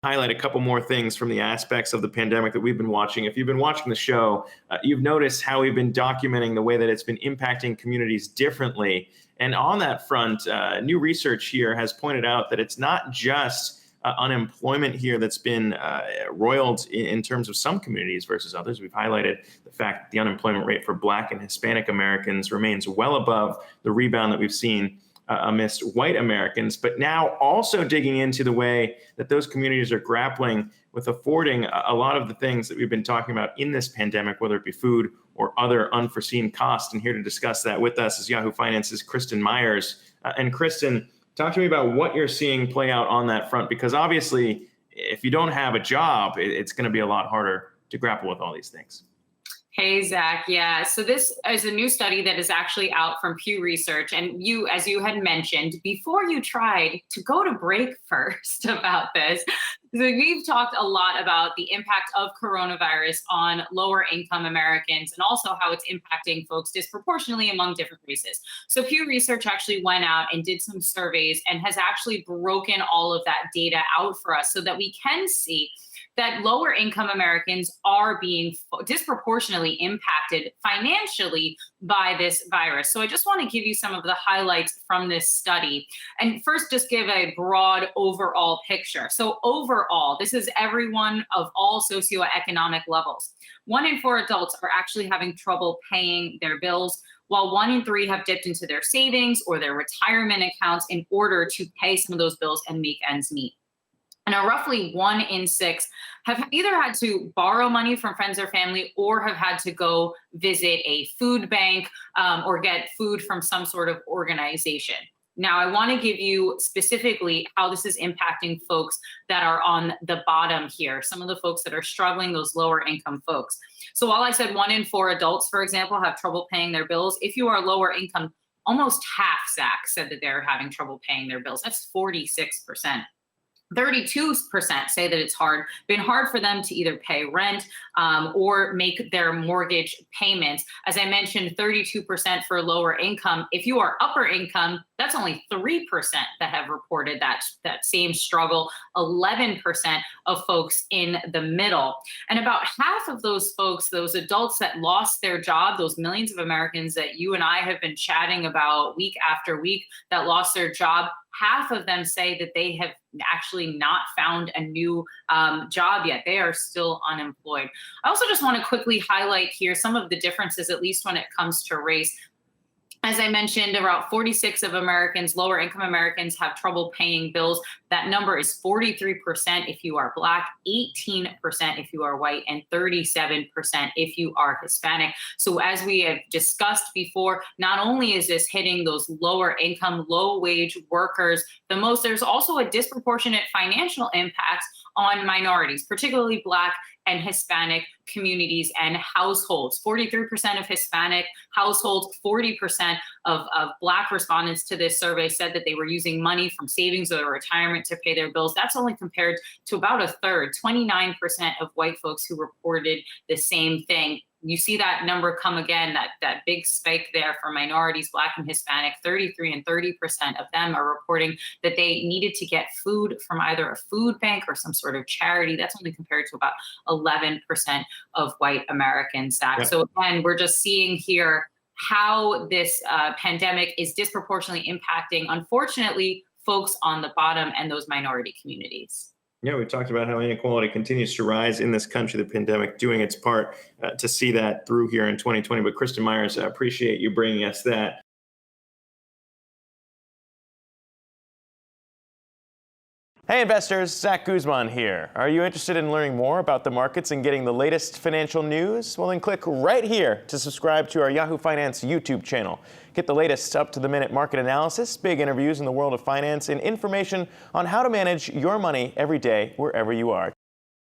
highlight a couple more things from the aspects of the pandemic that we've been watching. If you've been watching the show, you've noticed how we've been documenting the way that it's been impacting communities differently. And on that front, new research here has pointed out that it's not just unemployment here that's been roiled in terms of some communities versus others. We've highlighted the fact that the unemployment rate for Black and Hispanic Americans remains well above the rebound that we've seen amidst white Americans, but now also digging into the way that those communities are grappling with affording a lot of the things that we've been talking about in this pandemic, whether it be food or other unforeseen costs. And here to discuss that with us is Yahoo Finance's Kristin Myers. And Kristin, talk to me about what you're seeing play out on that front, because obviously, if you don't have a job, it's going to be a lot harder to grapple with all these things. Hey, Zach. Yeah. So this is a new study that is actually out from Pew Research. And you, as you had mentioned, before you tried to go to break first about this, so we've talked a lot about the impact of coronavirus on lower income Americans and also how it's impacting folks disproportionately among different races. So Pew Research actually went out and did some surveys and has actually broken all of that data out for us so that we can see that lower income Americans are being disproportionately impacted financially by this virus. So I just want to give you some of the highlights from this study. And first, just give a broad overall picture. So overall, this is everyone of all socioeconomic levels. 1 in 4 adults are actually having trouble paying their bills, while 1 in 3 have dipped into their savings or their retirement accounts in order to pay some of those bills and make ends meet. And roughly 1 in 6 have either had to borrow money from friends or family or have had to go visit a food bank or get food from some sort of organization. Now, I want to give you specifically how this is impacting folks that are on the bottom here, some of the folks that are struggling, those lower income folks. So while I said 1 in 4 adults, for example, have trouble paying their bills, if you are lower income, almost half, Zach, said that they're having trouble paying their bills. That's 46%. 32% say that it's been hard for them to either pay rent or make their mortgage payments. As I mentioned, 32% for lower income. If you are upper income, that's only 3% that have reported that same struggle, 11% of folks in the middle. And about half of those folks, those adults that lost their job, those millions of Americans that you and I have been chatting about week after week that lost their job, half of them say that they have actually not found a new job yet. They are still unemployed. I also just want to quickly highlight here some of the differences, at least when it comes to race. As I mentioned, about 46 of Americans, lower income Americans, have trouble paying bills. That number is 43% if you are Black, 18% if you are white, and 37% if you are Hispanic. So as we have discussed before, not only is this hitting those lower income, low wage workers the most, there's also a disproportionate financial impact on minorities, particularly Black and Hispanic communities and households. 43% of Hispanic households, 40% of Black respondents to this survey said that they were using money from savings or retirement to pay their bills. That's only compared to about a third, 29% of white folks who reported the same thing. You see that number come again, that big spike there for minorities, Black and Hispanic. 33 and 30% of them are reporting that they needed to get food from either a food bank or some sort of charity. That's only compared to about 11% of white Americans, Zach. Yep. So again, we're just seeing here how this pandemic is disproportionately impacting, unfortunately, folks on the bottom and those minority communities. Yeah, we talked about how inequality continues to rise in this country, the pandemic doing its part to see that through here in 2020. But Kristin Myers, I appreciate you bringing us that. Hey investors, Zach Guzman here. Are you interested in learning more about the markets and getting the latest financial news? Well, then click right here to subscribe to our Yahoo Finance YouTube channel. Get the latest up-to-the-minute market analysis, big interviews in the world of finance, and information on how to manage your money every day wherever you are.